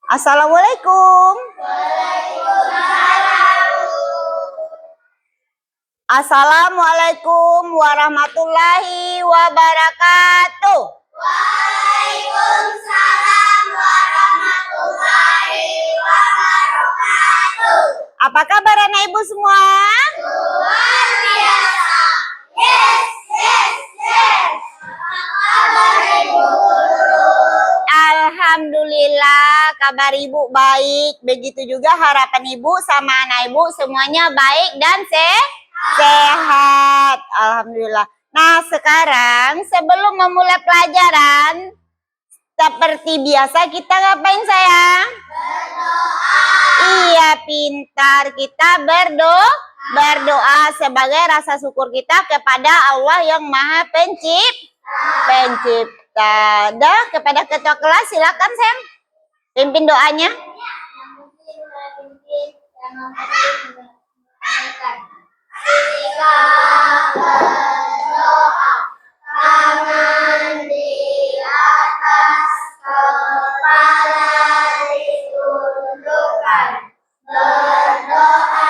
Assalamualaikum. Assalamualaikum warahmatullahi wabarakatuh. Waalaikumsalam warahmatullahi wabarakatuh. Apa kabar anak ibu semua? Luar biasa. Yes. Apa kabar ibu guru? Alhamdulillah kabar ibu baik. Begitu juga harapan ibu sama anak ibu semuanya baik dan sehat. Alhamdulillah. Nah sekarang sebelum memulai pelajaran seperti biasa kita ngapain sayang? Berdoa. Iya pintar, kita berdoa sebagai rasa syukur kita kepada Allah yang Maha Pencipta. Dah kepada ketua kelas silakan Sam pimpin doanya. Ketika berdoa, tangan di atas kepala ditundukkan. Berdoa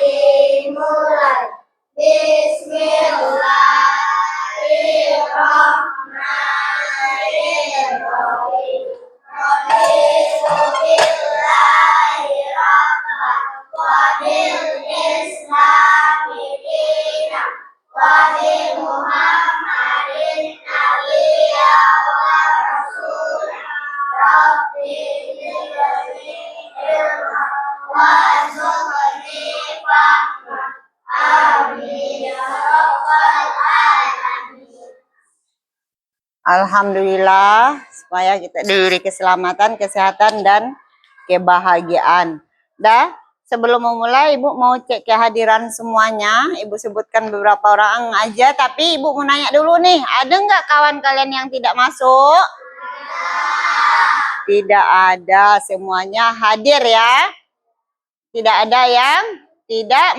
dimulai. Bismillahirrahmanirrahim. Alhamdulillah supaya kita diberi keselamatan, kesehatan dan kebahagiaan. Dah sebelum memulai ibu mau cek kehadiran semuanya. Ibu sebutkan beberapa orang aja tapi ibu mau nanya dulu nih, ada nggak kawan kalian yang tidak masuk? Tidak ada, semuanya hadir ya. Tidak ada yang tidak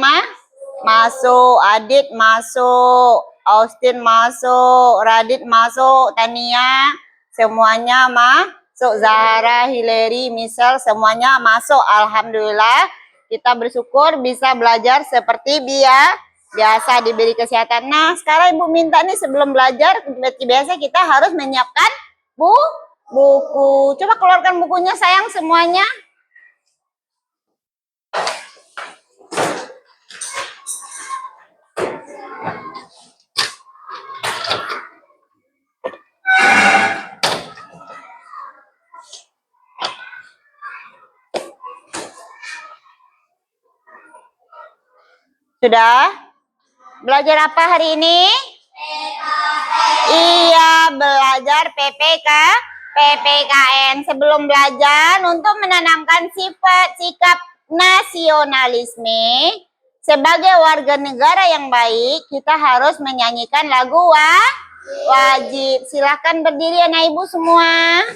masuk. Adit masuk, Austin masuk, Radit masuk, Tania semuanya masuk, Zahra, Hillary, Michelle semuanya masuk. Alhamdulillah kita bersyukur bisa belajar seperti biasa diberi kesehatan. Nah sekarang ibu minta nih sebelum belajar seperti biasa kita harus menyiapkan buku. Coba keluarkan bukunya sayang semuanya. Sudah? Belajar apa hari ini? Iya, belajar PPKN. Sebelum belajar, untuk menanamkan sifat sikap nasionalisme sebagai warga negara yang baik, kita harus menyanyikan lagu wajib. Silahkan berdiri anak ibu semua.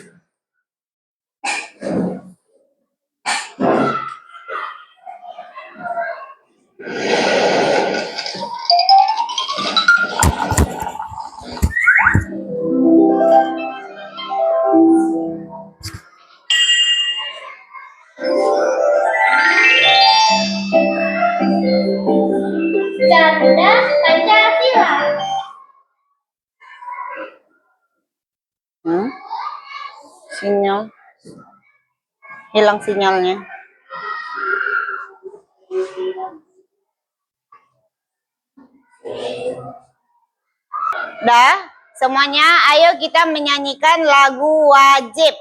Garuda Pancasila. Sinyal. Hilang sinyalnya. Dah, semuanya ayo kita menyanyikan lagu wajib.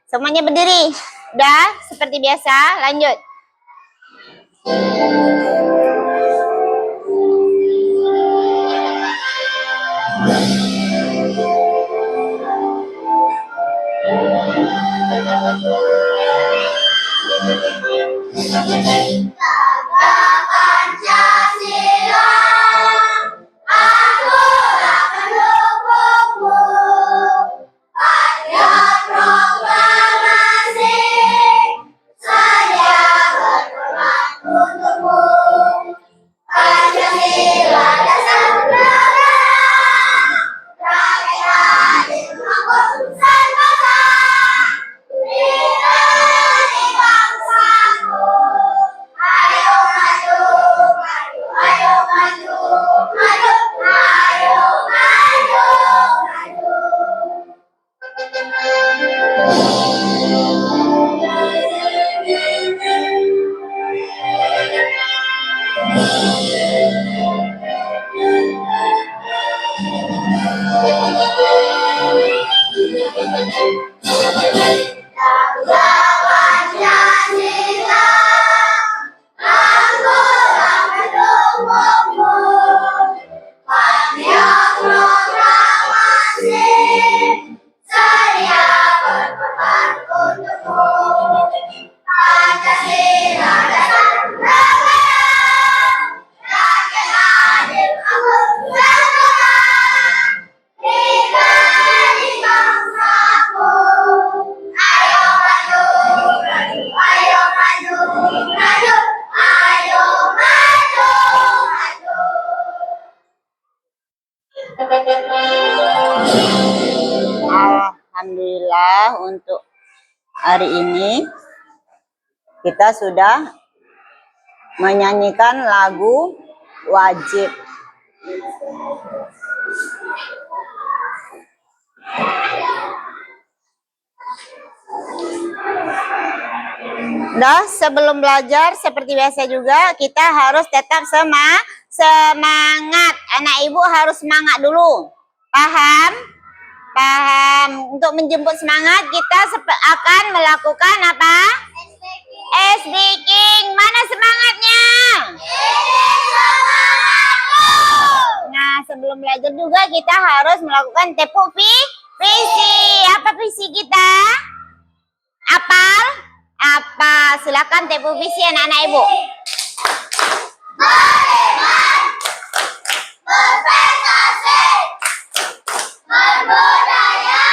Semuanya berdiri. Dah, seperti biasa, lanjut. Jaga Pancasila, aku akan dukungmu. Patriot proklamasi, saya berkorban untukmu. Pancasila dasar negara, rakyat adil, makmur, serta Pancasila, aku mendukungmu. Panjang proklamasi, saya berkorban untukmu. Pancasila dasar negara, rakyat adil makmur sejahtera. Kita ini bangsaku, ayo maju, ayo maju, maju, ayo maju, maju. Alhamdulillah untuk hari ini kita sudah menyanyikan lagu wajib. Nah, sebelum belajar seperti biasa juga kita harus tetap semangat. Anak ibu harus semangat dulu. Paham? Paham. Untuk menjemput semangat kita akan melakukan apa? S-Baking. Mana semangatnya? Nah, sebelum belajar juga kita harus melakukan tepuk visi. Apa visi kita? Apal? Apa? Silakan tepuk visi anak-anak ibu. Beriman, berprestasi, berbudaya,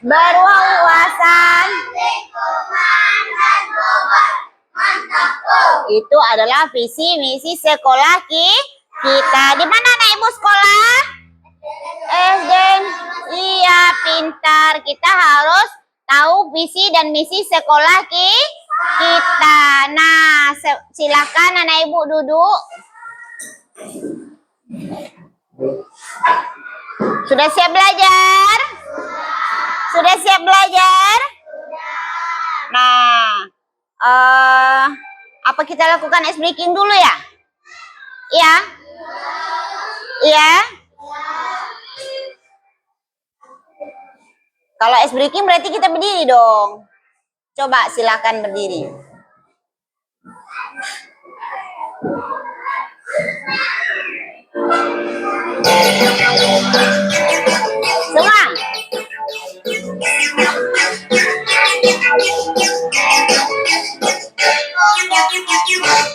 Berwawasan. lingkungan dan global. Mantapku. Itu adalah visi misi sekolah kita. Di mana anak ibu sekolah? SD. Iya, pintar. Kita harus tahu visi dan misi sekolah kita. Nah, silakan anak ibu duduk. Sudah siap belajar? Sudah siap belajar? Nah, apa kita lakukan ice breaking dulu ya? Iya? Iya? Kalau ice breaking berarti kita berdiri dong. Coba silakan berdiri. Semua.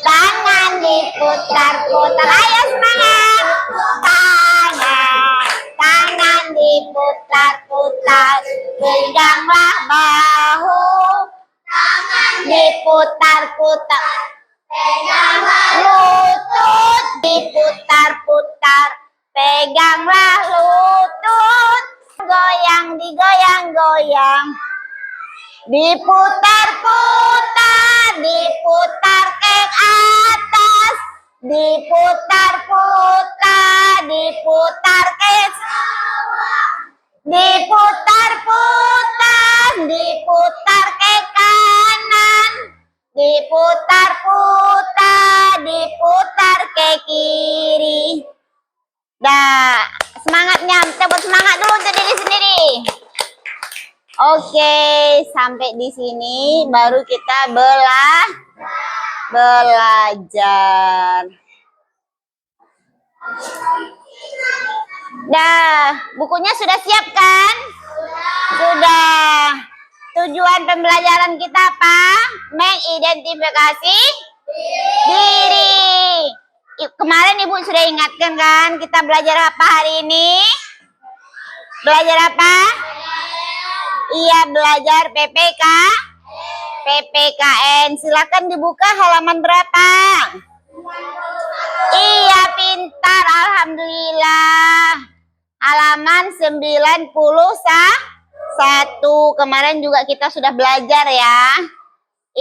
Tangan diputar-putar. Ayo semangat. Tangan diputar-putar. Peganglah bahu. Diputar-putar. Peganglah Lutut diputar-putar. Peganglah lutut. Goyang, digoyang-goyang. Diputar-putar, diputar ke atas. Diputar-putar, diputar ke bawah. Diputar-putar, diputar ke kanan. Diputar-putar, diputar ke kiri. Dah, semangatnya, kita buat semangat dulu untuk diri sendiri. Oke, sampai di sini baru kita belajar. Dah, bukunya sudah siap kan? Sudah. Tujuan pembelajaran kita apa? Mengidentifikasi diri. Kemarin Ibu sudah ingatkan kan? Kita belajar apa hari ini? Belajar apa? Iya, belajar PPKN. Silakan dibuka halaman berapa? Iya, pintar. Alhamdulillah. Halaman 91. Kemarin juga kita sudah belajar ya.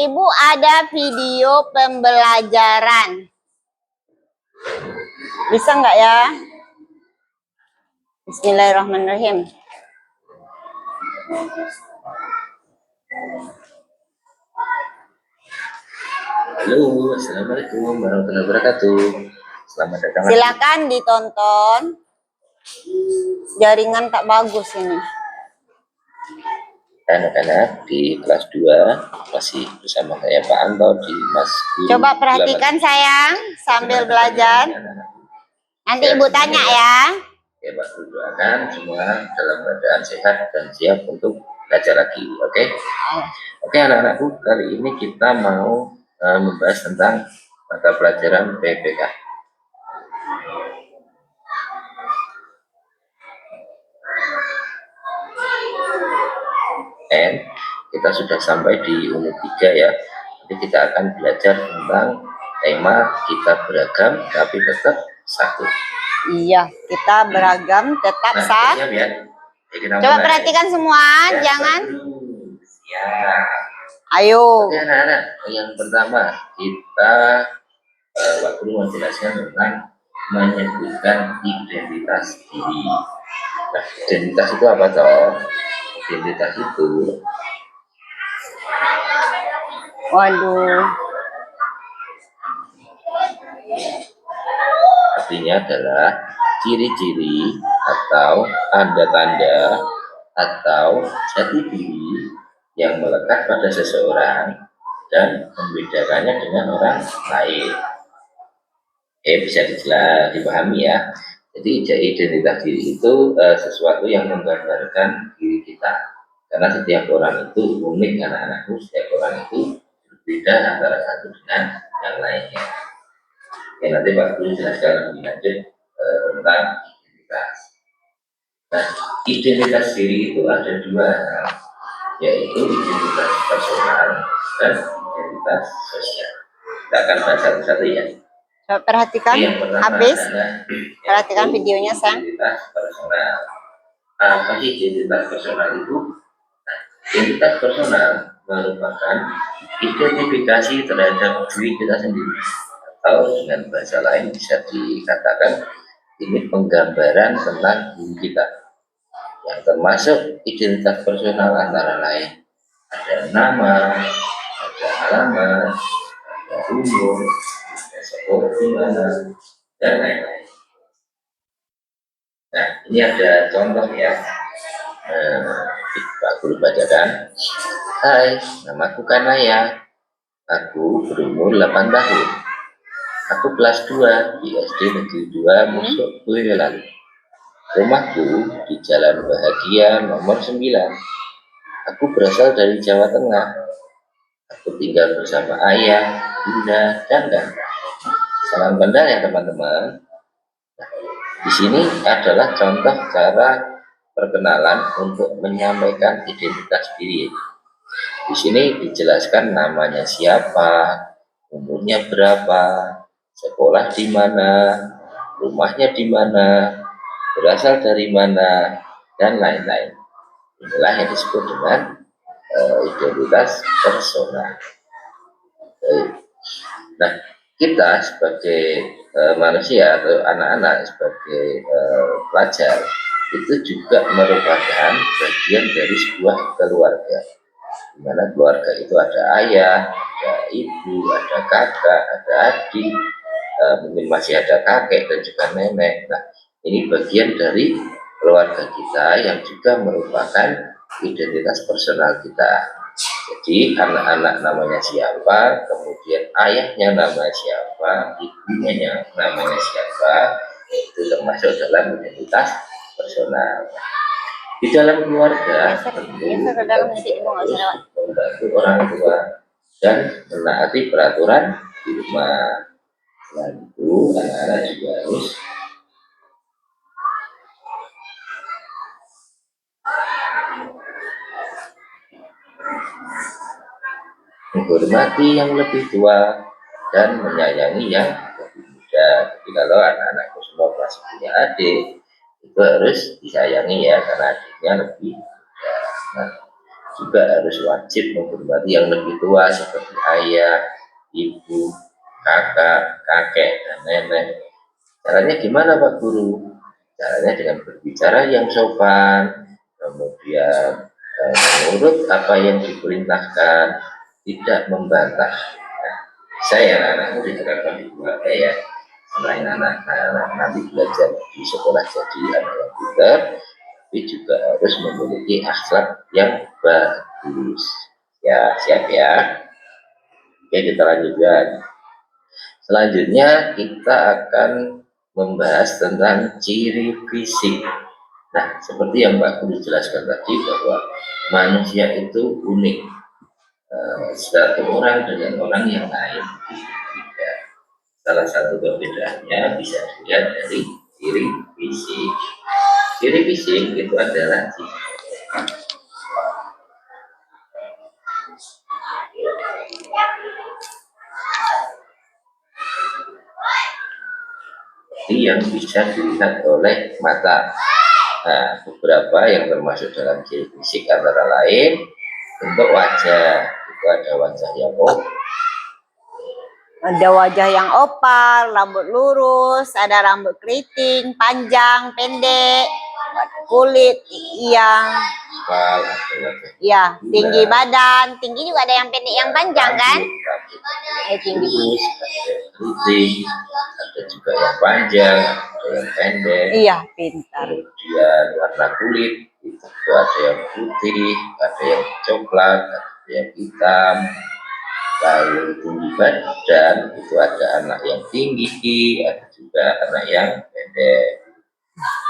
Ibu ada video pembelajaran. Bisa nggak ya? Bismillahirrahmanirrahim. Halo, Assalamualaikum warahmatullahi wabarakatuh. Selamat datang. Silakan ditonton. Jaringan tak bagus ini. Anak-anak di kelas 2 masih bersama saya Pak Anto di Mas Guru. Coba perhatikan sayang sambil belajar. Nanti ibu tanya ya. Ya Pak Guru doakan semua dalam keadaan sehat dan siap untuk belajar lagi. Oke? Oke anak-anakku, kali ini kita mau membahas tentang mata pelajaran PPK. And kita sudah sampai di unit 3 ya. Nanti kita akan belajar tentang tema kita beragam tapi tetap satu. Iya, kita beragam tetap sah. Siap ya. Coba perhatikan semua, jangan. Ya. Ayo. Oke anak-anak, yang pertama kita Pak Guru menjelaskan tentang menyebutkan identitas diri. Nah, identitas itu apa toh? Identitas itu Waduh. artinya adalah ciri-ciri atau tanda-tanda atau jati diri yang melekat pada seseorang dan membedakannya dengan orang lain. Bisa dipahami ya. Jadi identitas diri itu sesuatu yang menggambarkan diri kita. Karena setiap orang itu unik anak-anakku, setiap orang itu berbeda antara satu dengan yang lainnya. Ya nanti Pak Guru jelaskan lebih lanjut tentang identitas. Nah, identitas diri itu ada dua, yaitu identitas personal dan identitas sosial. Kita akan bahas satu-satu ya. Coba perhatikan habis. Perhatikan videonya, sayang. Identitas personal. Apa sih identitas personal itu? Nah, identitas personal merupakan identifikasi terhadap diri kita sendiri, atau dengan bahasa lain bisa dikatakan ini penggambaran tentang diri kita, yang termasuk identitas personal antara lain ada nama, ada alamat, ada umur, ada sekolah di mana, dan lain-lain. Nah, ini ada contoh ya. Pak Guru bacakan. Hai, namaku Kanaya. Aku berumur 8 tahun. Aku kelas 2 di SD Negeri 2 Musuk Boyolali. Rumahku di Jalan Bahagia nomor 9. Aku berasal dari Jawa Tengah. Aku tinggal bersama ayah, bunda, dan kakak. Salam kenal ya teman-teman. Di sini adalah contoh cara perkenalan untuk menyampaikan identitas diri. Di sini dijelaskan namanya siapa, umurnya berapa, sekolah di mana, rumahnya di mana, berasal dari mana, dan lain-lain. Inilah yang disebut dengan identitas personal. Nah, kita sebagai manusia atau anak-anak sebagai pelajar itu juga merupakan bagian dari sebuah keluarga, di mana keluarga itu ada ayah, ada ibu, ada kakak, ada adik, mungkin masih ada kakek dan juga nenek. Nah, ini bagian dari keluarga kita yang juga merupakan identitas personal kita. Jadi anak-anak namanya siapa, kemudian ayahnya namanya siapa, ibunya namanya siapa, itu termasuk dalam identitas personal. Di dalam keluarga tentu kita harus membantu orang tua dan menaati peraturan di rumah. Selain itu anak-anak juga harus menghormati yang lebih tua dan menyayangi yang lebih muda. Jadi kalau anak-anakku semua masih punya adik, itu harus disayangi ya, karena adiknya lebih muda. Nah, juga harus wajib menghormati yang lebih tua seperti ayah, ibu, kakak, kakek, dan nenek. Caranya gimana Pak Guru? Caranya dengan berbicara yang sopan, kemudian menurut apa yang diperintahkan, tidak membantah. Nah, saya anak murid terapkan di keluarga ya, selain anak-anak nanti belajar di sekolah jadi anak yang pintar, tapi juga harus memiliki akhlak yang bagus. Ya, siap ya. Oke, kita lanjutkan. Selanjutnya kita akan membahas tentang ciri fisik. Nah, seperti yang Pak Guru jelaskan tadi bahwa manusia itu unik. Satu orang dengan orang yang lain berbeda. Salah satu perbedaannya bisa dilihat dari ciri fisik. Ciri fisik itu adalah yang bisa dilihat oleh mata. Nah, beberapa yang termasuk dalam ciri fisik antara lain untuk wajah, itu ada wajah yang Ada wajah yang opal, rambut lurus, ada rambut keriting, panjang, pendek, kulit yang oval, ada wajah ya tinggi bulat, badan, tinggi juga ada yang pendek yang panjang kan? Tinggi. lurus, ada yang keriting, ada juga yang panjang, ada yang pendek. Iya, pintar. Kemudian warna kulit itu ada yang putih, ada yang coklat, ada yang hitam. Lalu tinggi badan itu ada anak yang tinggi, ada juga anak yang pendek.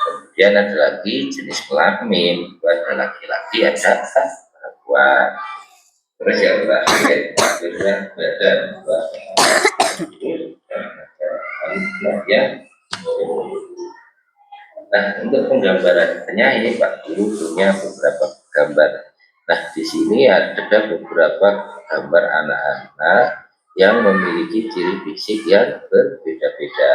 Kemudian ada lagi jenis kelamin, itu ada laki-laki, ada perempuan. Terus yang terakhir akhirnya badan yang. Nah, untuk penggambarannya ini Pak Guru punya beberapa gambar. Nah, di sini ada beberapa gambar anak-anak yang memiliki ciri fisik yang berbeda-beda.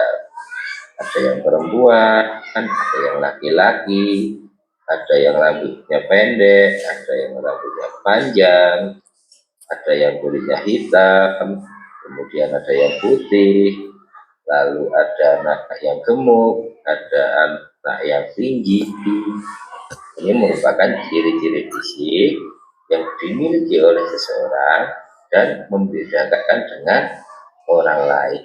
Ada yang perempuan, ada yang laki-laki, ada yang rambutnya pendek, ada yang rambutnya panjang, ada yang kulitnya hitam, kemudian ada yang putih, lalu ada anak yang gemuk, ada anak yang tinggi. Ini merupakan ciri-ciri fisik yang dimiliki oleh seseorang dan membedakan dengan orang lain.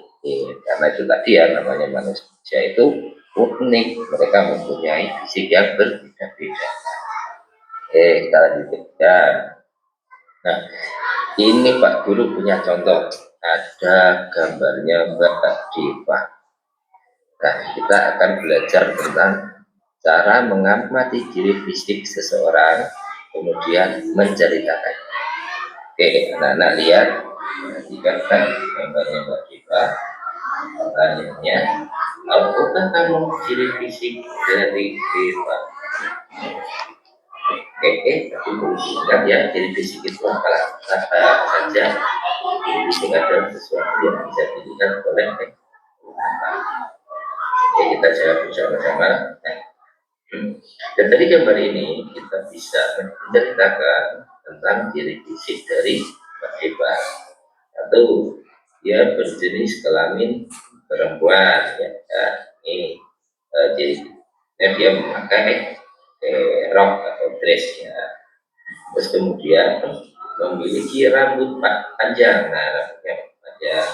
Karena itu tadi ya, namanya manusia itu unik, mereka mempunyai fisik yang berbeda-beda. Kita lanjutkan. Nah, ini Pak Guru punya contoh. Ada gambarnya Mbak Diva. Nah, kita akan belajar tentang cara mengamati ciri fisik seseorang, kemudian menceritakan. Oke, anak-anak lihat, perhatikan gambarnya Mbak Diva. Pertanyaannya, tahukah kamu ciri fisik dari Diva? Oke, tapi ingat ya, ciri fisik itu apa saja. Ciri fisik adalah sesuatu yang bisa dilihat oleh mata. Oke, kita jawab bersama-sama. Dan dari gambar ini kita bisa menceritakan tentang ciri fisik dari Mbak Eva. Satu, dia berjenis kelamin perempuan. Ya, ini cirinya dia memakai rok atau dress ya. Terus kemudian memiliki rambut panjang, nah rambutnya panjang.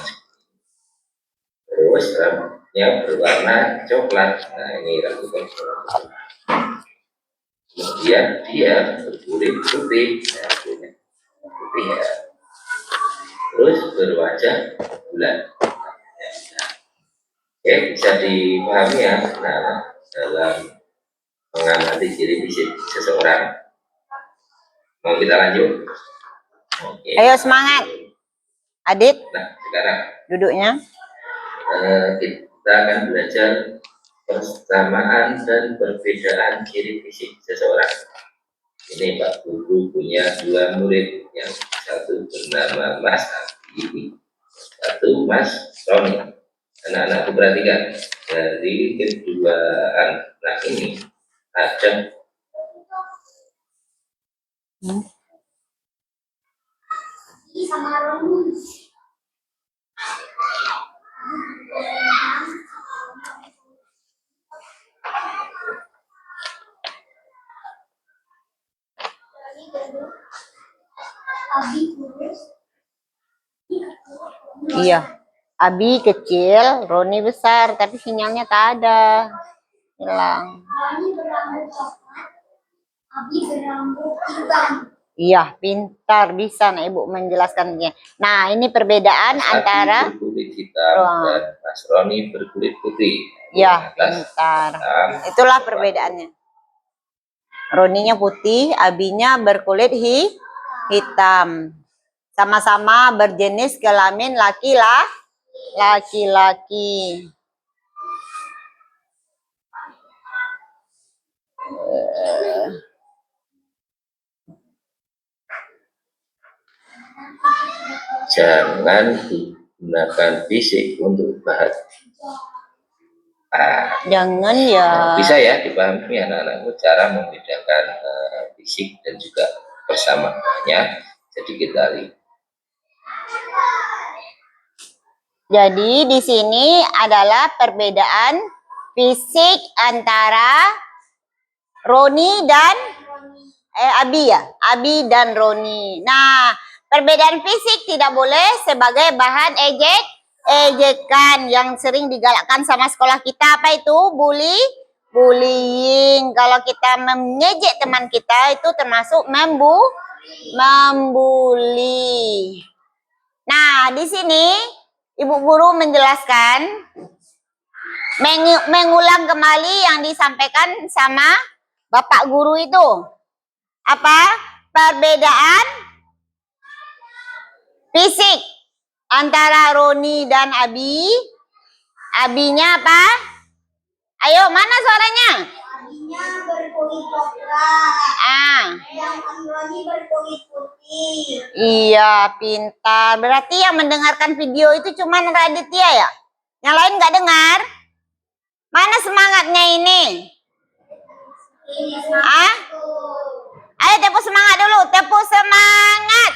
Terus rambutnya berwarna coklat, nah ini rambutnya coklat. Kemudian dia berkulit putih, nah kulitnya putih ya. Terus berwajah bulat. Nah, oke, bisa dipahami ya. Nah, dalam mengamati ciri fisik seseorang. Mau kita lanjut? Oke. Ayo semangat. Adit, Nah, sekarang duduknya. kita akan belajar persamaan dan perbedaan ciri fisik seseorang. Ini Pak Guru punya dua murid, yang satu bernama Mas Abi, satu Mas Roni. Anak-anak perhatikan, dari kedua anak ini ada Abi kurus. Iya. Abi kecil, Roni besar, tapi sinyalnya tak ada. Hilang. Roni berambut coklat. Abi berambut hitam. Iya, pintar bisa nah Ibu menjelaskannya. Nah, ini perbedaan Abi antara berkulit hitam dan Mas Roni berkulit putih. ya, Atas pintar. hitam, Itulah coklat. perbedaannya. Roninya putih, Abinya berkulit hitam. Sama-sama berjenis kelamin laki-laki. Jangan gunakan fisik untuk bahan. Jangan ya. Bisa ya dipahami anak-anakku cara membedakan fisik dan juga persamaannya. Jadi kita lihat. Jadi di sini adalah perbedaan fisik antara Roni dan Abi ya, Abi dan Roni. Nah, perbedaan fisik tidak boleh sebagai bahan ejekan yang sering digalakkan sama sekolah kita. Apa itu? Bullying. Kalau kita mengejek teman kita itu termasuk membuli. Nah, di sini Ibu Guru menjelaskan, mengulang kembali yang disampaikan sama Bapak Guru itu. Apa? Perbedaan fisik antara Roni dan Abi. Abinya apa? Ayo, mana suaranya? Abinya berkulit coklat. Yang Roni berkulit putih. Iya, pintar. Berarti yang mendengarkan video itu cuma Raditya ya? Yang lain nggak dengar? Mana semangatnya ini? Ayo tepuk semangat dulu. Tepuk semangat.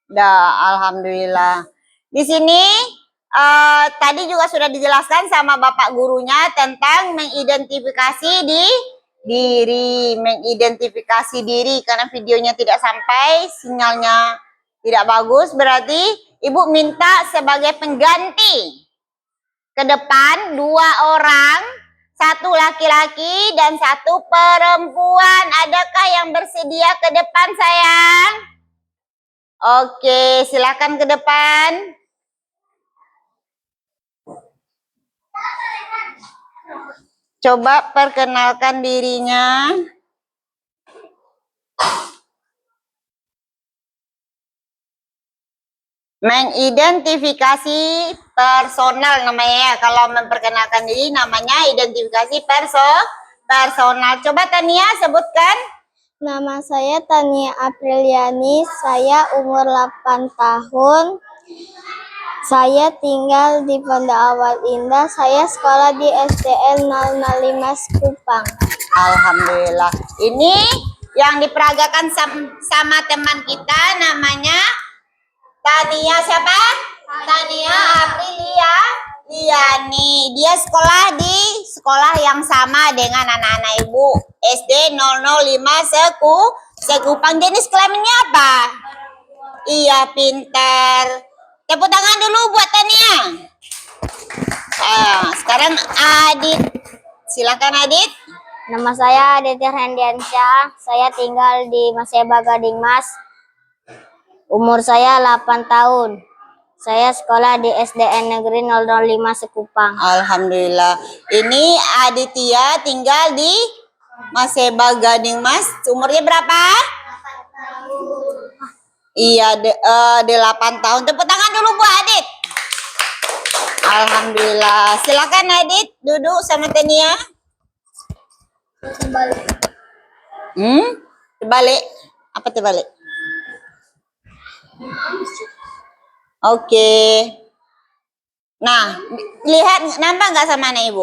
Dah, alhamdulillah. Di sini tadi juga sudah dijelaskan sama Bapak gurunya tentang mengidentifikasi mengidentifikasi diri karena videonya tidak sampai, sinyalnya tidak bagus, berarti Ibu minta sebagai pengganti ke depan 2 orang, 1 laki-laki dan 1 perempuan. Adakah yang bersedia ke depan, sayang? Oke, silakan ke depan. Coba perkenalkan dirinya. Mengidentifikasi personal namanya ya. Kalau memperkenalkan diri namanya identifikasi personal. Coba Tania sebutkan. Nama saya Tania Apriliani, saya umur 8 tahun. Saya tinggal di Pondok Awal Indah, saya sekolah di SDN 005 Sekupang. Alhamdulillah. Ini yang diperagakan sama teman kita namanya Tania siapa? Tania Apriliani. Dia sekolah di sekolah yang sama dengan anak-anak Ibu. SD 005 Sekupang. Jenis kelaminnya apa? Iya, pintar. Tepuk tangan dulu buat Tania. Sekarang Adit. Silakan Adit. Nama saya Aditya Hendiansyah, saya tinggal di Maseba Gading Mas. Umur saya 8 tahun. Saya sekolah di SDN Negeri 005 Sekupang. Alhamdulillah. Ini Aditya tinggal di Maseba Gading Mas. Umurnya berapa? 8 tahun. Iya, 8 tahun. Tepuk tangan dulu buat Adit. Alhamdulillah. Silakan Adit duduk sama Tania. Terbalik. Apa terbalik? Oke. Nah, lihat nampak nggak sama anak Ibu?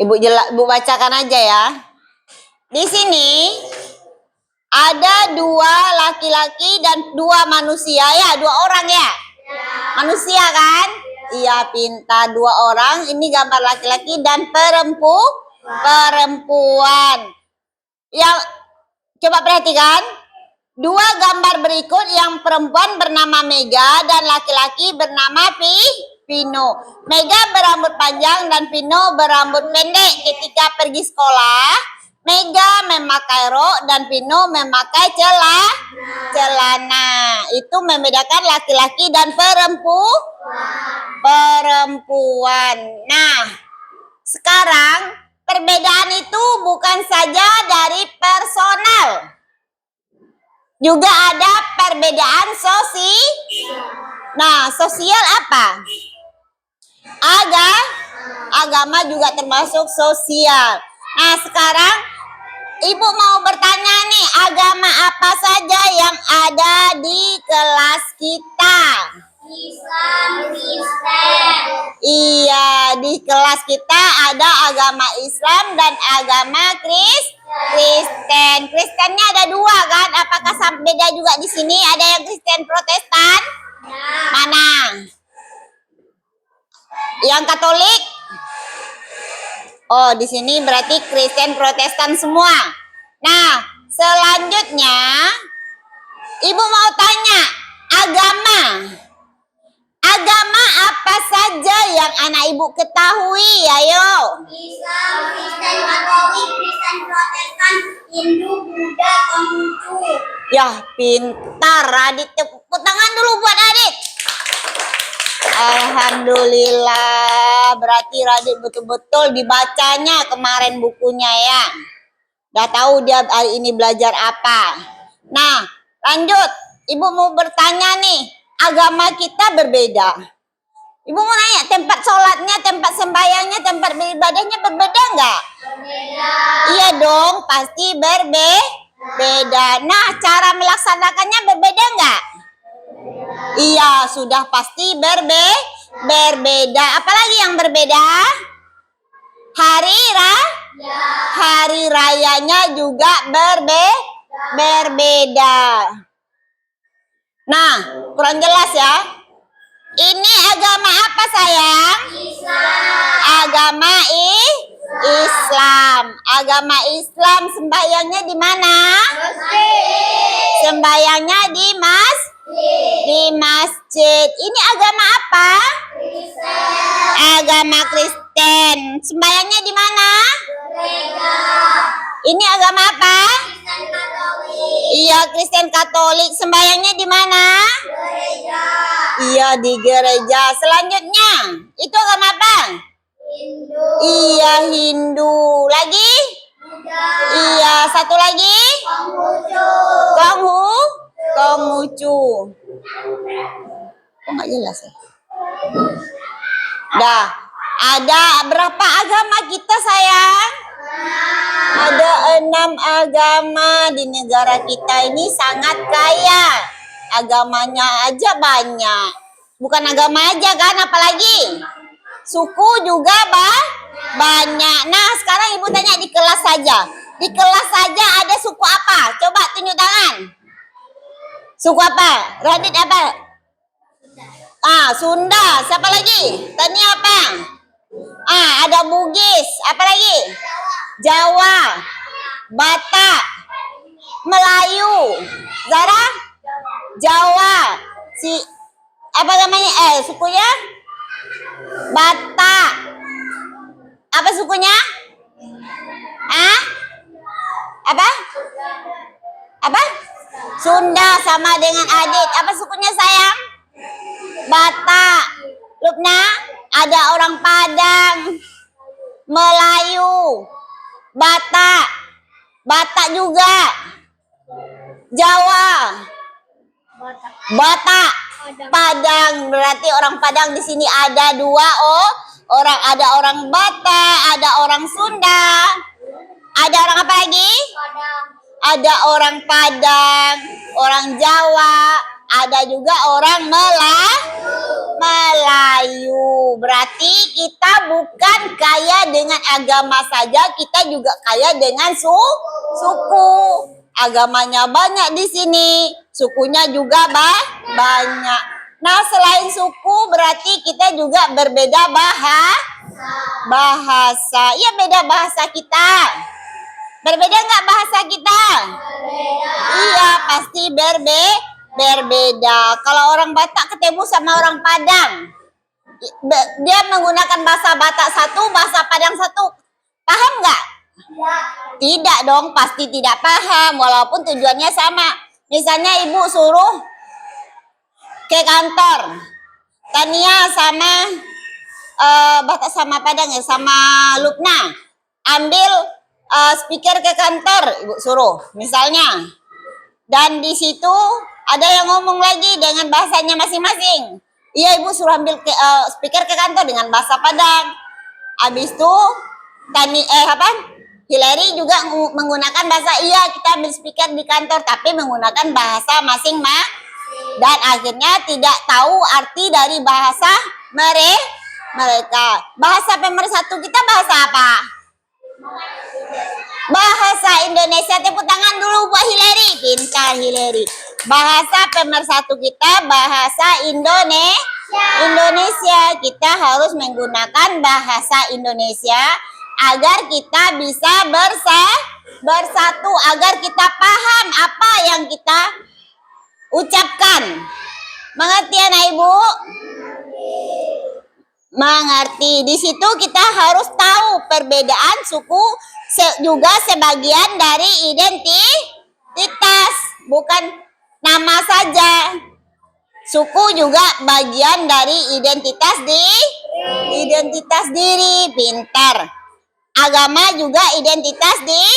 Ibu bacakan aja ya. Di sini Ada 2 laki-laki dan 2 manusia ya, 2 orang ya. Manusia kan? Iya, pintar, 2 orang. Ini gambar laki-laki dan perempuan. Yang coba perhatikan. 2 gambar berikut, yang perempuan bernama Mega dan laki-laki bernama Pino. Mega berambut panjang dan Pino berambut pendek. Ketika pergi sekolah, Mega memakai rok dan Pino memakai celana. Itu membedakan laki-laki dan perempuan. Nah, sekarang perbedaan itu bukan saja dari personal, juga ada perbedaan Nah, sosial apa? Agama juga termasuk sosial. Nah, sekarang Ibu mau bertanya nih, agama apa saja yang ada di kelas kita? Islam, Kristen. Iya, di kelas kita ada agama Islam dan agama Kristen. Kristennya ada 2 kan? Apakah beda juga di sini? Ada yang Kristen Protestan? Mana? Yang Katolik? Oh, di sini berarti Kristen Protestan semua. Nah, selanjutnya Ibu mau tanya, agama apa saja yang anak Ibu ketahui? Ayo. Islam, Kristen Katolik, Kristen Protestan, Hindu, Buddha, Konghucu. Ya, pintar. Radit, tepuk tangan dulu buat Radit. Alhamdulillah. Berarti Radit betul-betul dibacanya kemarin bukunya ya. Udah tahu dia hari ini belajar apa. Nah, lanjut. Ibu mau bertanya nih. Agama kita berbeda. Ibu mau nanya, tempat sholatnya, tempat sembahyangnya, tempat beribadahnya berbeda nggak? Berbeda. Iya dong, pasti berbeda. Nah, cara melaksanakannya berbeda nggak? Iya, sudah pasti berbeda. Apalagi yang berbeda? Hari rayanya juga berbeda. Nah, kurang jelas ya. Ini agama apa sayang? Islam. Agama Islam. Agama Islam sembahyangnya di mana? Masjid. Sembahyangnya di masjid. Ini agama apa? Kristen. Agama Kristen. Sembahyangnya di mana? Gereja. Ini agama apa? Kristen Katolik. Iya, Kristen Katolik. Sembahyangnya di mana? Gereja. Iya, di gereja. Selanjutnya, itu agama apa? Hindu. Iya, Hindu. Lagi? Buddha. Iya, satu lagi? Konghucu. Konghucu. Kok nggak jelas ya? Dah, ada berapa agama kita sayang? Ada 6 agama. Di negara kita ini sangat kaya. Agamanya aja banyak. Bukan agama aja kan, apalagi suku juga banyak. Nah, sekarang Ibu tanya di kelas saja. Di kelas saja ada suku apa? Coba tunjuk tangan. Suku apa? Radit apa? Sunda. Siapa lagi? Tani apa? Ada Bugis. Apa lagi? Jawa. Batak. Melayu. Zara? Jawa. Apa namanya? Sukunya? Batak. Apa sukunya? Apa? Sunda sama dengan Adit. Apa sukunya sayang? Batak. Lupna, ada orang Padang, Melayu, Batak juga, Jawa, Batak, Padang. Berarti orang Padang di sini ada 2 orang. Ada orang Batak, ada orang Sunda, ada orang apa lagi? Ada orang Padang, orang Jawa, ada juga orang Melayu. Berarti kita bukan kaya dengan agama saja, kita juga kaya dengan suku. agamanya banyak di sini, sukunya juga banyak. Nah, selain suku berarti kita juga berbeda bahasa. Iya, beda bahasa kita. Berbeda nggak bahasa kita? Iya, pasti berbeda. Kalau orang Batak ketemu sama orang Padang, dia menggunakan bahasa Batak satu, bahasa Padang satu. Paham nggak? Tidak dong, pasti tidak paham walaupun tujuannya sama. Misalnya ibu suruh ke kantor, Tania sama Batak sama Padang ya, sama Lupna, ambil speaker ke kantor, ibu suruh misalnya. Dan di situ ada yang ngomong lagi dengan bahasanya masing-masing. Iya, ibu suruh ambil speaker ke kantor dengan bahasa Padang. Habis itu Hillary juga menggunakan bahasa, iya kita ambil speaker di kantor tapi menggunakan bahasa masing-masing, dan akhirnya tidak tahu arti dari bahasa mereka. Bahasa pemersatu kita bahasa apa? Bahasa Indonesia. Tepuk tangan dulu buat Hillary. Pintar Hillary. Bahasa pemersatu kita bahasa Indonesia. Kita harus menggunakan bahasa Indonesia agar kita bisa bersatu, agar kita paham apa yang kita ucapkan. Mengerti anak ibu? Mengerti. Di situ kita harus tahu perbedaan suku juga sebagian dari identitas, bukan nama saja. Suku juga bagian dari identitas diri. Pintar. Agama juga identitas diri.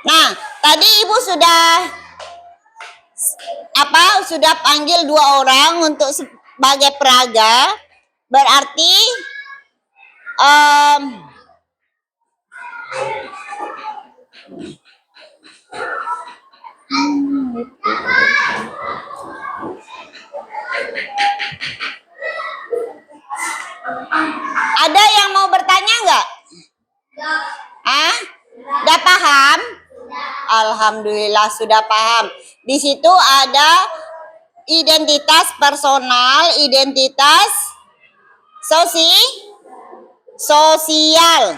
Nah, tadi ibu sudah panggil 2 orang untuk sebagai peraga. Berarti ada yang mau bertanya nggak? Udah paham? Alhamdulillah sudah paham. Di situ ada identitas personal, identitas sosial.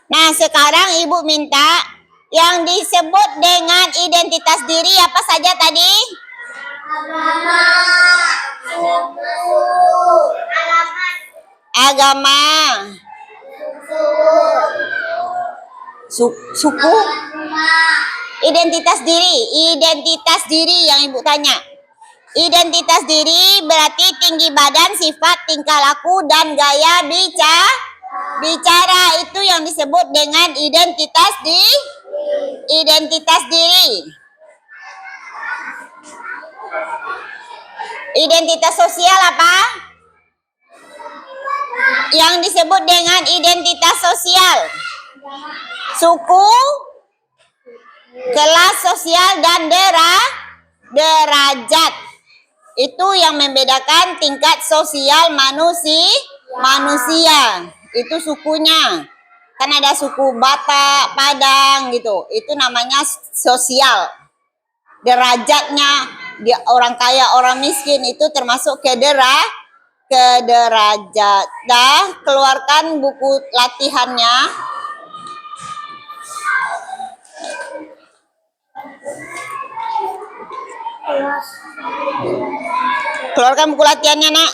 Nah, sekarang ibu minta yang disebut dengan identitas diri apa saja tadi? Agama, suku, identitas diri yang ibu tanya. Identitas diri berarti tinggi badan, sifat, tingkah laku, dan gaya bicara. Itu yang disebut dengan identitas diri. Identitas sosial apa? Yang disebut dengan identitas sosial. Suku, kelas sosial, dan derajat. Itu yang membedakan tingkat sosial manusia. Itu sukunya. Kan ada suku Batak, Padang gitu. Itu namanya sosial. Derajatnya, dia orang kaya, orang miskin itu termasuk ke derajat. Dah, keluarkan buku latihannya. Keluarkan buku latihannya, nak.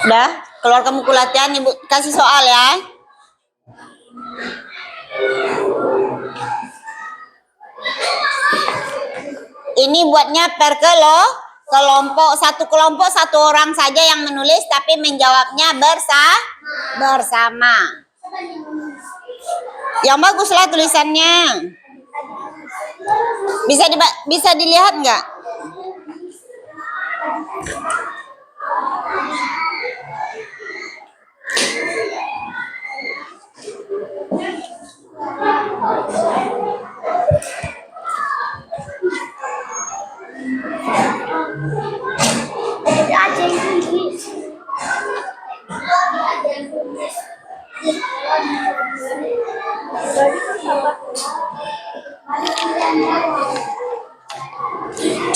Udah, keluarkan buku latihan, ibu kasih soal ya. Ini buatnya per kelompok, satu kelompok 1 orang saja yang menulis, tapi menjawabnya bersama. Yang baguslah tulisannya. Bisa dilihat nggak?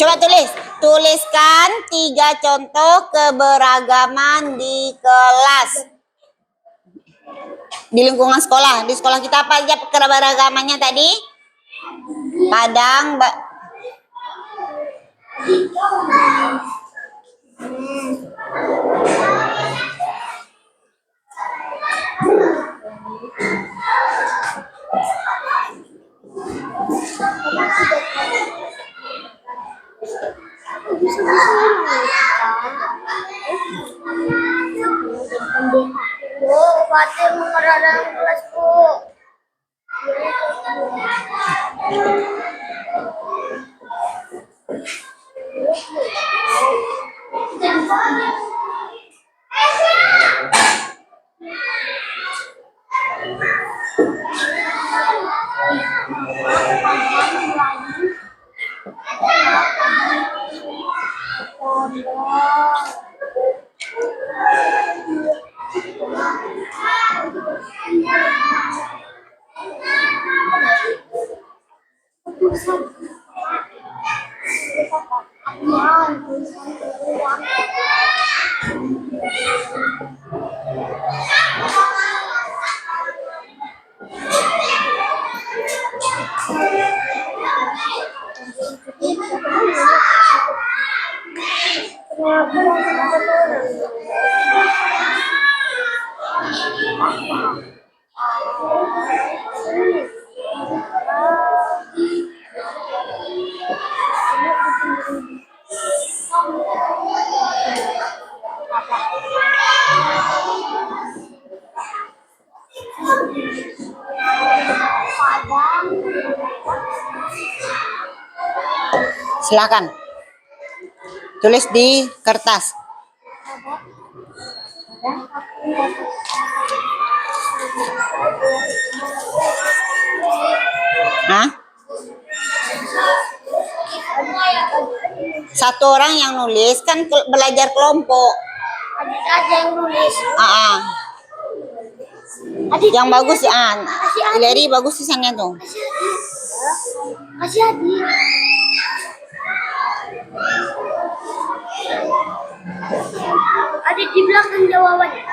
Coba tuliskan 3 contoh keberagaman di kelas. Di lingkungan sekolah. Di sekolah kita apa aja keberagamannya tadi? Padang, Bu, Fatih mengerak dalam kelas, Bu. silakan. Tulis di kertas. Hah? Satu orang yang nulis kan belajar kelompok. Adik aja yang nulis. Adik Yang bagus Kasih Adik. Ileri bagus tulisannya tuh. Kasih Adik. Adik di belakang jawabannya.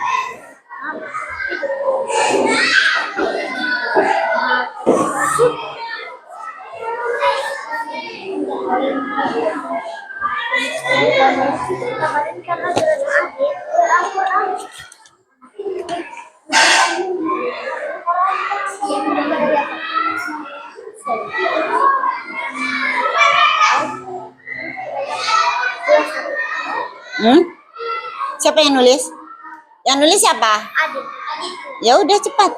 Kemarin karena jalan Adik Al-Quran. Siapa yang nulis? Yang nulis siapa? Adik. Ya udah cepat.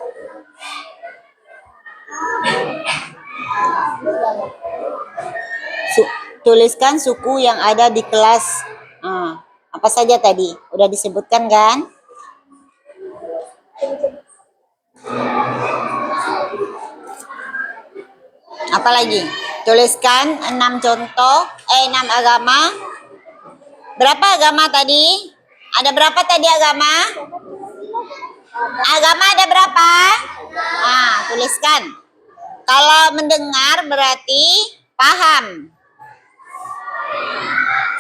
Tuliskan suku yang ada di kelas. Apa saja tadi? Udah disebutkan kan? Apalagi? Tuliskan 6 contoh, 6 agama. Berapa agama tadi? Ada berapa tadi agama? Agama ada berapa? Tuliskan. Kalau mendengar berarti paham.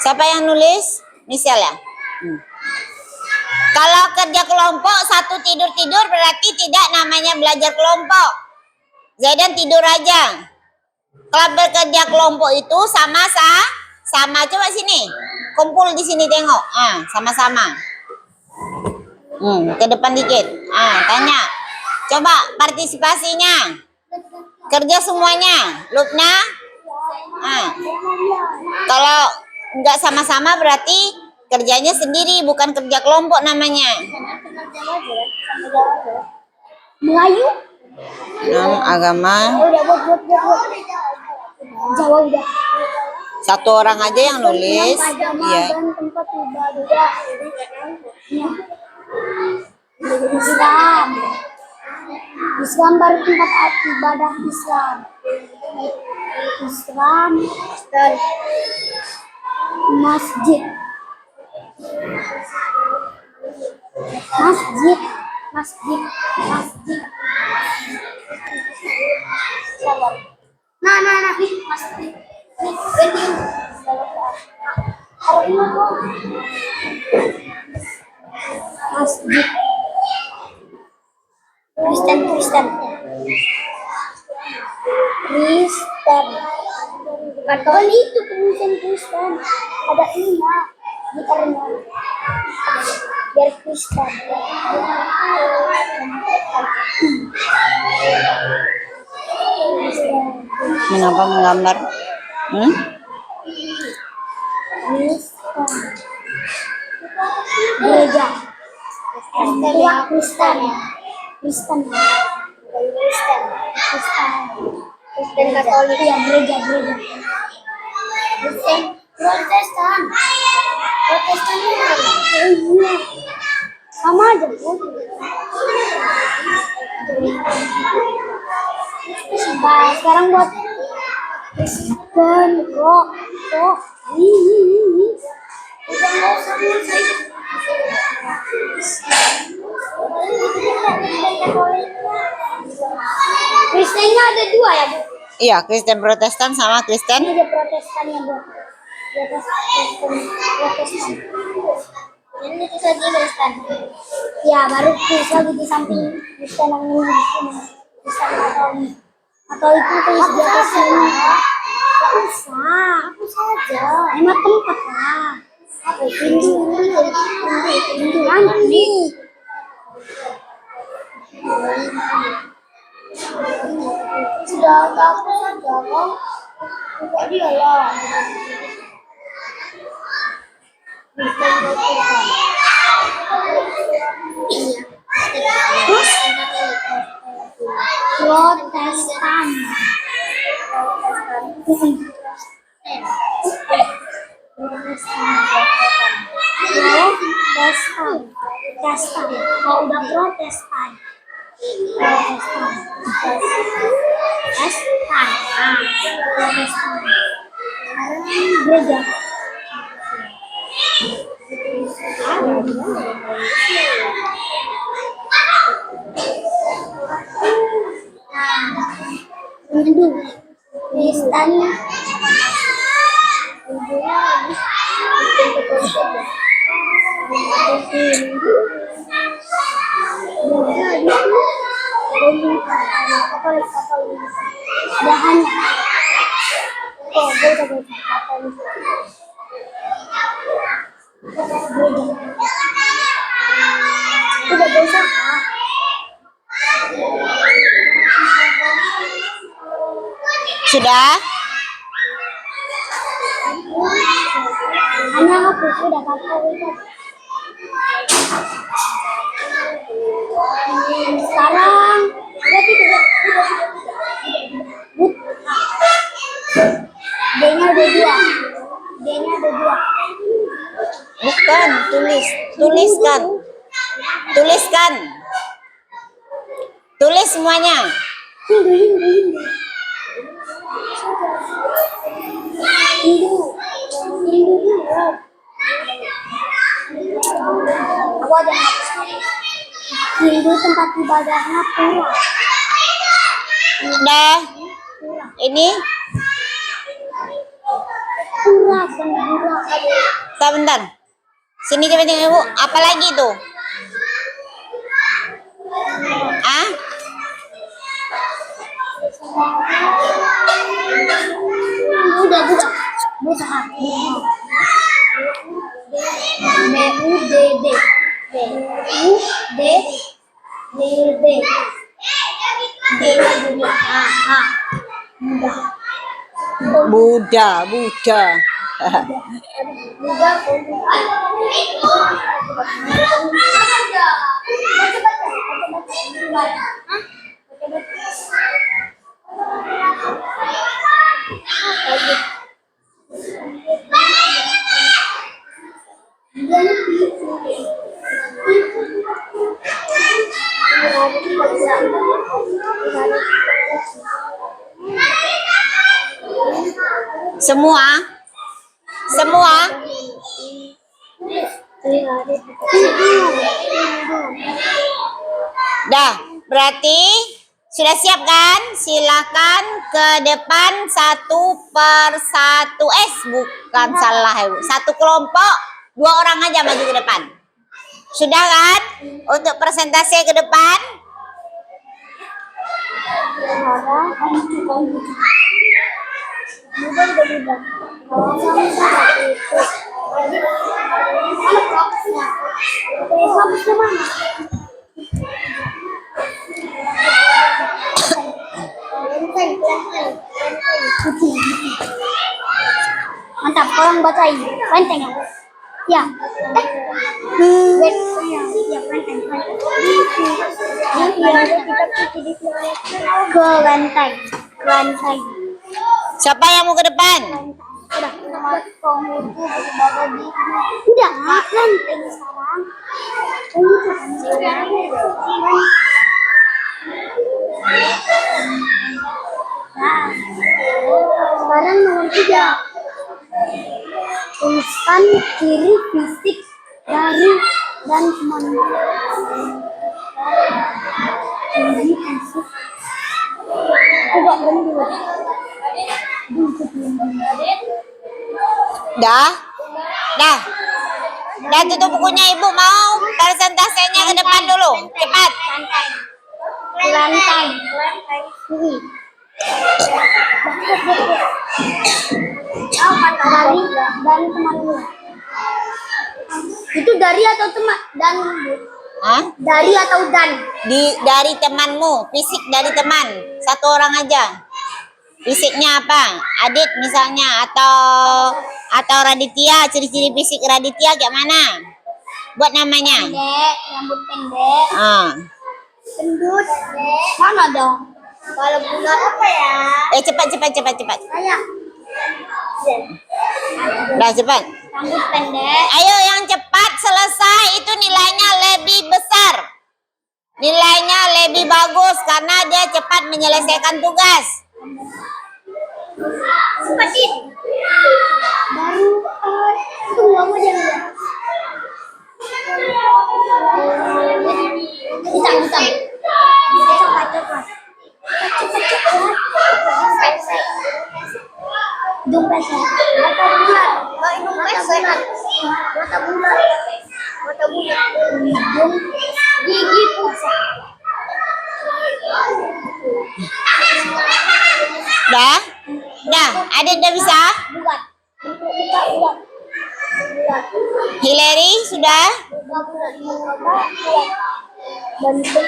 Siapa yang nulis? Michelle ya? Kalau kerja kelompok satu tidur-tidur berarti tidak namanya belajar kelompok. Zaidan tidur aja. Kalau bekerja kelompok itu sama. Coba sini. Kumpul di sini tengok. Sama-sama. Ke depan dikit. Tanya. Coba partisipasinya. Kerja semuanya. Lupna. Kalau enggak sama-sama berarti kerjanya sendiri, bukan kerja kelompok namanya. Jawa aja kan? Sampai Jawa aja. Melayu. 6 agama. Udah buat. Jawa udah. Satu orang aja yang nulis. Agama Iya. dan tempat ibadah. Iya. Islam. Islam baru tempat ibadah Islam. Islam dan masjid. Masjid. Nah, masjid. Masjid. Kristen. Katolik itu Kristen. Ada iya. Gitarnya. Biar Kristen. Kenapa menggambar? Kristen. Gereja. Kristen Katolik ya, gereja. Kristen Protestan ini apa? Iya. Sama aja, Bu. Nah, sekarang buat Kristen kok. Udah nggak usah saya. Kristennya ada 2 ya, Bu? Iya, Kristen Protestan sama Kristen. Ini ada Protestannya, Bu. Di atas Protestan. Ini itu saja Kristen. Ya, baru Kristen di samping Kristen yang ini di sini. Kristen Katolik. Katolik itu tulis di atas sini. Gak usah. Aku saja. Emang tempat lah. Apa Hindu nanti. Sudah aku saja kok. Kok dia lah. Protestan. Kalau udah Protestan. Gereja. Hindu. Kristen. Udah bosan, Kak. Sudah? Hanya aku sudah tahu itu. Sekarang berarti udah. D-nya ada 2. Bukan, tuliskan. Tulis semuanya. Hindu dulu. Aku ada Hindu tempat ibadahnya pura. Udah. Ini Pura, pura. sebentar. Sini coba tengok Ibu. Apa lagi tuh? Ah? Udah. Buta. Buddha. Semua, semua. Dah, berarti sudah siap kan? Silakan ke depan satu per satu. Bukan salah, Ibu. Satu kelompok, 2 orang aja maju ke depan. Sudah kan? Untuk presentasi ke depan. Mantap, tolong bacain. Benteng ya? Ya. Kelenteng. Kelenteng. Siapa yang mau ke depan? Udah. Udah, kelenteng sekarang. Nah, sekarang nomor 3. Tuliskan ciri fisik dari dan teman. Ciri fisik. Coba berhenti. Dah? Dah? Dah tutup bukunya, Ibu. Mau presentasinya ke depan dulu. Cepat. Lantai. Dari dan temanmu. Itu dari atau teman dan? Hah? Dari atau dan? Dari temanmu, fisik dari teman. 1 orang aja. Fisiknya apa? Adit misalnya, atau Raditya, ciri-ciri fisik Raditya kayak mana? Buat namanya. Pendek, rambut pendek. Gendut. Mana dong? Kalau bulat apa ya? Cepat. Kayak Dah cepat. rambut pendek. Ayo yang cepat selesai itu nilainya lebih besar. Nilainya lebih bagus karena dia cepat menyelesaikan tugas. Seperti baru tunggu lama jangan. Hitam. Coklat. Hidung pesek. Mata bulat. Hidung pesek. Mata bulat. Hidung gigi pusat. Dah? Adit udah bisa? Bulat. Hillary sudah? Bentuk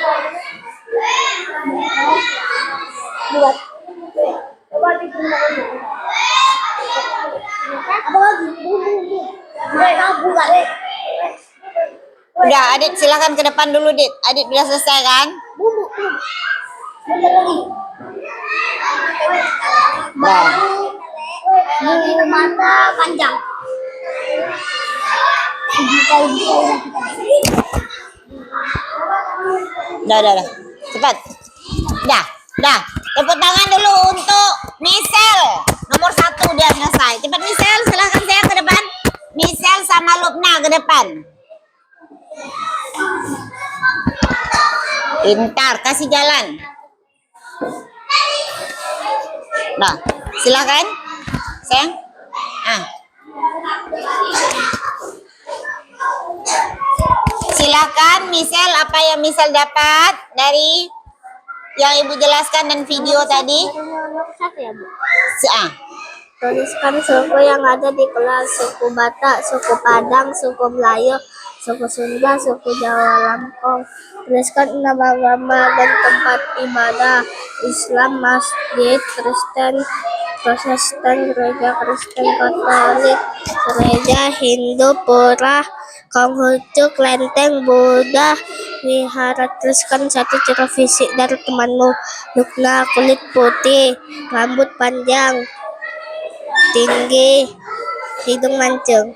buat coba apa lagi mata bulat. Udah, Adit silakan ke depan dulu, Dit. Adit udah selesai kan? Bumbu bentar lagi Dah. bumbu mata panjang. Dah. Cepat. Dah. Tepuk tangan dulu untuk Michelle. Nomor 1 dia selesai. Cepat Michelle, silahkan saya ke depan. Michelle sama Lubna ke depan. Pintar, kasih jalan. Nah, silahkan. Sayang. Silakan Michelle, apa yang Michelle dapat dari yang Ibu jelaskan dan video tadi? Tuliskan suku yang ada di kelas: suku Batak, suku Padang, suku Melayu, suku Sunda, suku Jawa Lampung. Tuliskan nama agama dan tempat ibadah: Islam, masjid, Kristen, Protestan, Gereja Kristen Katolik, Gereja Hindu Pura, Konghucu, Klenteng, Buddha, Wihara. Tuliskan satu ciri fisik dari temanmu. Lukna, kulit putih, rambut panjang, tinggi, hidung mancung.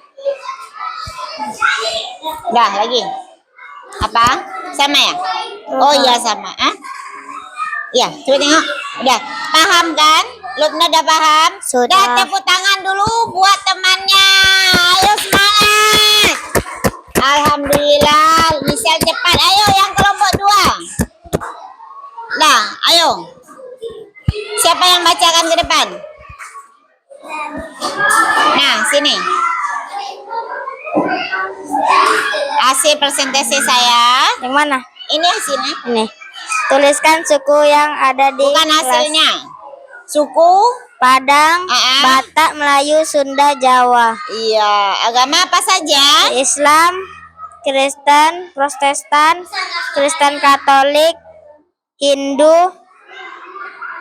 Dah lagi. Apa? Sama ya? Oh iya sama. Ah? Ya, coba tengok. Udah. Paham kan? Lukna udah paham? Sudah. Dah, tepuk tangan dulu buat temannya. Ayo semangat. Alhamdulillah, Michelle cepat. Ayo yang kelompok 2. Dah, ayo. Siapa yang bacakan ke depan? Nah, sini. Hasil presentasi saya. Yang mana? Ini hasilnya. Ini. Tuliskan suku yang ada di Bukan kelas. hasilnya. Suku. Padang, Ah. Batak, Melayu, Sunda, Jawa. Iya. Agama apa saja? Islam, Kristen, Protestan, Kristen Katolik, Hindu,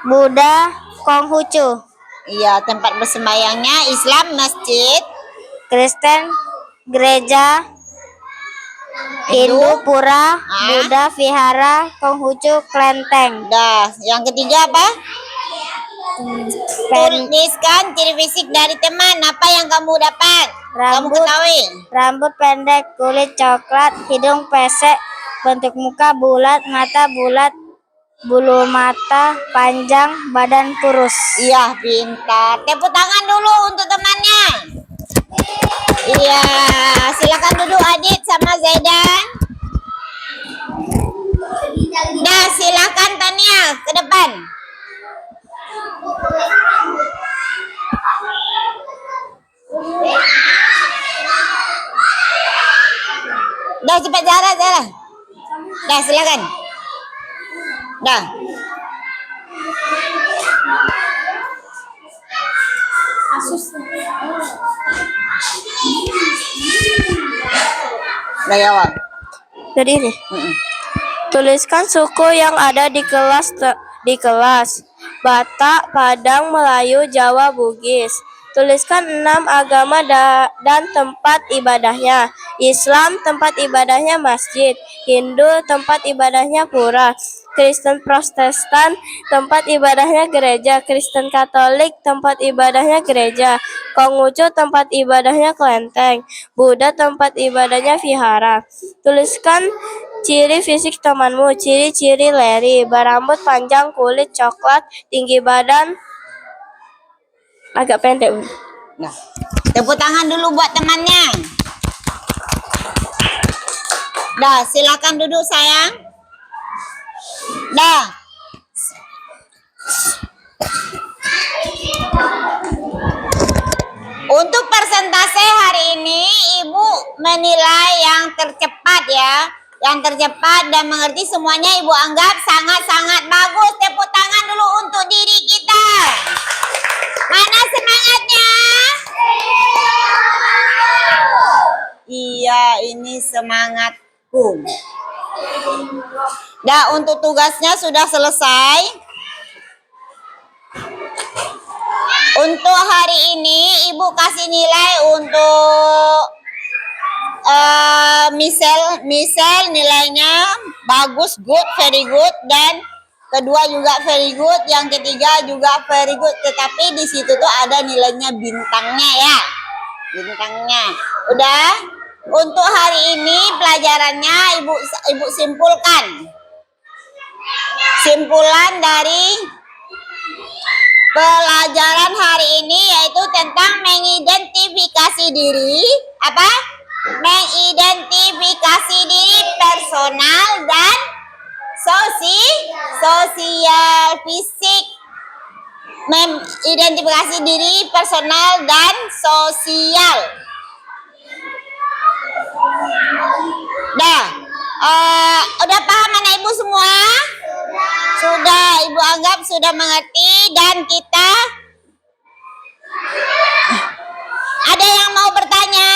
Buddha, Konghucu. Iya. Tempat bersembayangnya Islam masjid. Kristen gereja, Hindu pura, Buddha vihara, Konghucu klenteng. Dah. Yang ketiga apa? Tuliskan ciri fisik dari teman. Apa yang kamu dapat? Kamu Rambut. ketahui. Rambut pendek, kulit coklat, hidung pesek, bentuk muka bulat, mata bulat, bulu mata panjang, badan kurus. Iya, pintar. Tepuk tangan dulu untuk temannya. Iya, silakan duduk Adit sama Zaidan. Dah, silakan Tania ke depan. Dah, cepat Zara. Dah, silakan. Dah. Dah jawab. Jadi ini. Tuliskan suku yang ada di kelas. Batak, Padang, Melayu, Jawa, Bugis. Tuliskan 6 agama dan tempat ibadahnya. Islam, tempat ibadahnya masjid. Hindu, tempat ibadahnya pura. Kristen Protestan, tempat ibadahnya gereja. Kristen Katolik, tempat ibadahnya gereja. Konghucu, tempat ibadahnya kelenteng. Buddha, tempat ibadahnya vihara. Tuliskan ciri fisik temanmu. Ciri-ciri Larry, berambut panjang, kulit coklat, tinggi badan, agak pendek. Nah, tepuk tangan dulu buat temannya. Dah, silakan duduk sayang. Dah. Untuk persentase hari ini, Ibu menilai yang tercepat ya. Yang tercepat dan mengerti semuanya Ibu anggap sangat-sangat bagus. Tepuk tangan dulu untuk diri kita. Mana semangatnya? Iya, ini semangatku. Dah, untuk tugasnya sudah selesai. Untuk hari ini Ibu kasih nilai untuk Michelle nilainya bagus, good, very good, dan kedua juga very good, yang ketiga juga very good. Tetapi di situ tuh ada nilainya bintangnya ya, bintangnya. Udah. Untuk hari ini pelajarannya Ibu simpulkan. Simpulan dari pelajaran hari ini yaitu tentang mengidentifikasi diri. Apa? Mengidentifikasi diri personal dan sosial, fisik. Mengidentifikasi diri personal dan sosial. Dah, udah paham anak Ibu semua? Sudah, Ibu anggap sudah mengerti dan kita ada yang mau bertanya?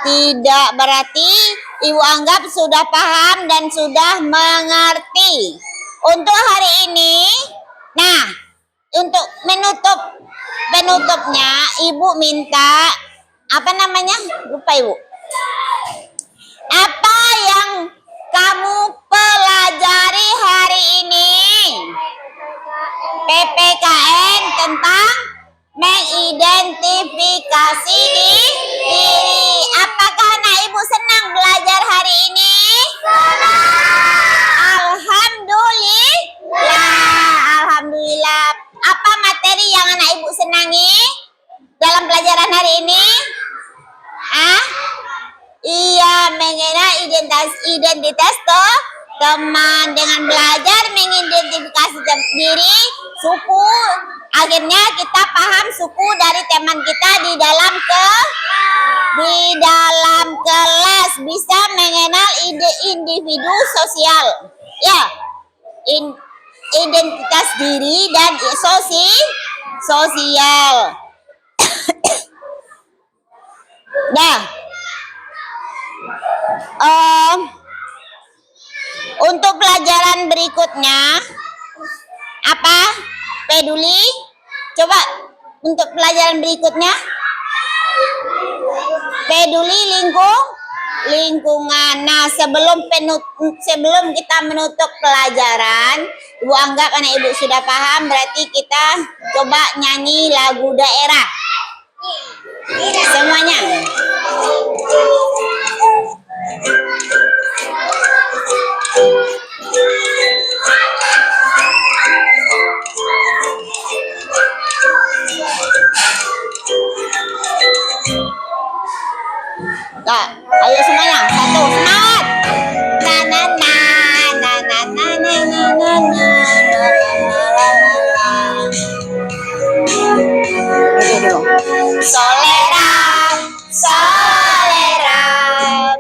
Tidak, berarti Ibu anggap sudah paham dan sudah mengerti. Untuk hari ini, nah, untuk menutup penutupnya, Ibu minta apa namanya? Lupa Ibu. Apa yang kamu pelajari hari ini? PPKN tentang mengidentifikasi diri. Apakah anak Ibu senang belajar hari ini? Alhamdulillah. Apa materi yang anak Ibu senangi dalam pelajaran hari ini? Iya, mengenal identitas teman. Dengan belajar mengidentifikasi diri, suku, akhirnya kita paham suku dari teman kita di dalam kelas, bisa mengenal individu sosial. Ya, identitas diri dan sosial. Nah, untuk pelajaran berikutnya apa? Peduli. Coba untuk pelajaran berikutnya. Peduli lingkungan. Nah, sebelum kita menutup pelajaran, Ibu anggap anak Ibu sudah paham, berarti kita coba nyanyi lagu daerah. Semuanya. Nah, ayo semuanya, satu, semangat. Na na na na na na na na na na. Soleram, soleram,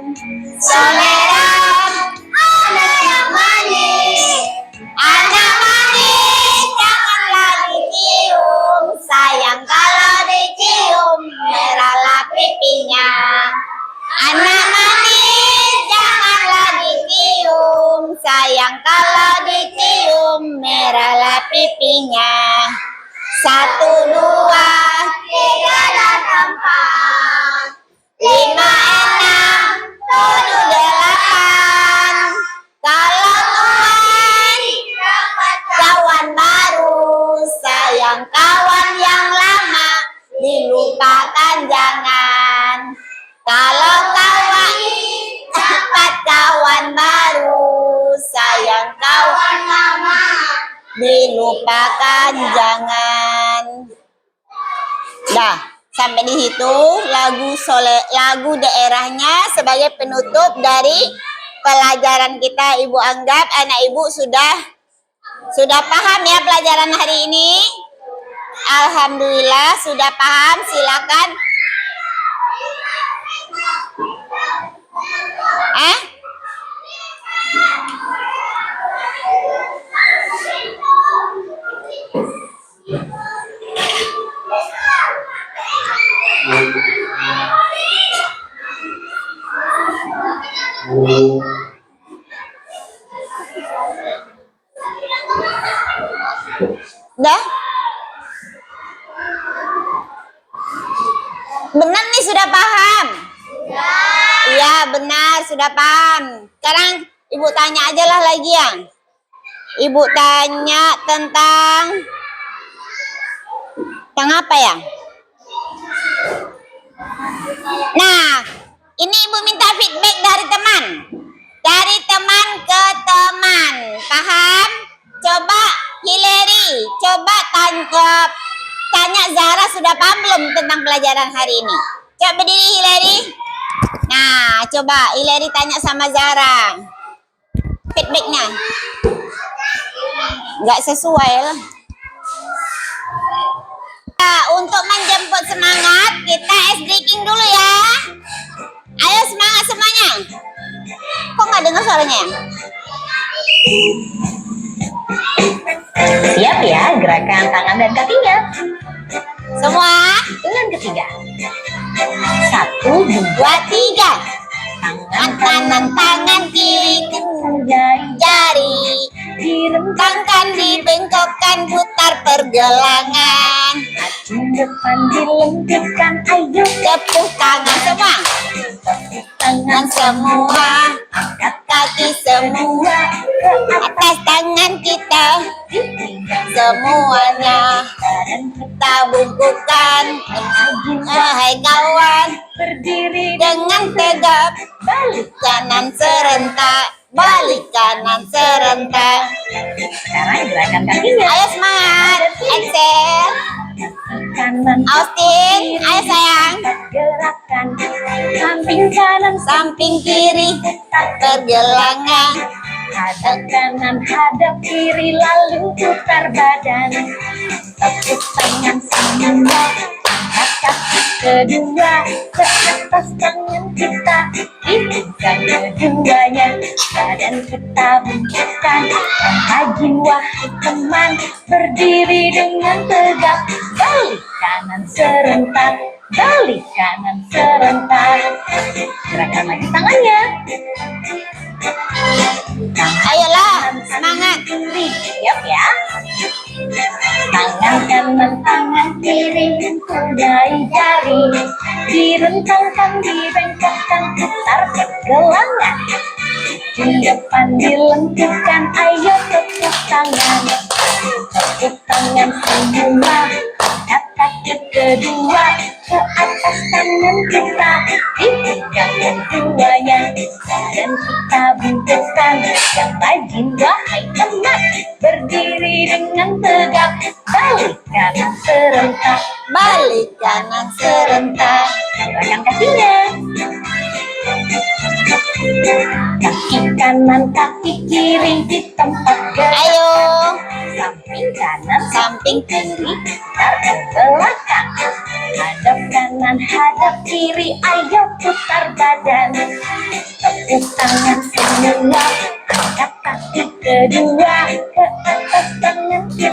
soleram, anak yang manis, janganlah dicium, sayang kalau dicium, merahlah pipinya. Anak manis, janganlah dicium, sayang kalau dicium, merahlah pipinya. 1, 2, 3, dan 4, 5, 6, 7, 8. Kalau Tuhan dapat kawan baru, sayang kawan yang lama dilupakan jangan. Kalau kawan dapat kawan baru, sayang kawan lama dilupakan jangan. Dah, sampai di situ lagu daerahnya sebagai penutup dari pelajaran kita. Ibu anggap anak Ibu sudah paham ya pelajaran hari ini? Alhamdulillah sudah paham. Silakan. Dah? Benar nih sudah paham? Iya benar sudah paham. Sekarang Ibu tanya aja lah lagi yang. Ibu tanya tentang apa ya? Nah, ini Ibu minta feedback dari teman. Dari teman ke teman. Paham? Coba Hillary, coba tanya Zara sudah paham belum tentang pelajaran hari ini? Coba berdiri Hillary. Nah, coba Hillary tanya sama Zara. Feedbacknya. Nggak sesuai lah. Nah, untuk menjemput semangat, kita ice breaking dulu ya. Ayo semangat semuanya. Kok nggak dengar suaranya? Siap ya gerakan tangan dan kakinya. Semua Dengan ketiga. 1, 2, 2, 3. tangan Kanan tangan kiri jari. direntangkan dibengkokkan putar pergelangan. Acungkan depan dilengkupkan, ayo Tepuk tangan semua. Tangan semua. Angkat kaki semua. Atas tangan kita. Semuanya. Kita bungkukkan. Hai kawan. berdiri Dengan tegap. balik. Kanan serentak. Balik kanan serentak. Sekarang gerakan kakinya. Ayo semangat. Excel. Kanan Austin. Ayo sayang. gerakan samping kanan Samping kiri. Pergelangan. hadap kanan hadap kiri lalu putar badan, tepuk tangan semua, angkat kaki kedua ke atas tangan kita, hidupkan keduanya, badan kita bungkukkan, angkat wahai teman, berdiri dengan tegak, balik kanan serentak, balik kanan serentak, gerakan lagi tangannya. Ayolah, semangat. Kiri, siap ya. Tangan kanan, tangan kiri, tundai jari, direntangkan, dibengkokkan, putar pergelangan. Di depan dilengkupkan, ayo tepuk tangan. Tepuk tangan semua, angkat kaki kedua ke atas tangan kita, hidupkan keduanya, badan kita bungkukkan, yang rajin wahai teman, berdiri dengan tegak, balik kanan serentak, Balik kanan serentak. gerakan kakinya. Kaki kanan, kaki kiri di tempat gerak. Ayo. Samping kanan, Samping kiri, putar ke belakang. Hadap kanan, hadap kiri, ayo putar badan. Tepuk tangan semua, angkat kaki kedua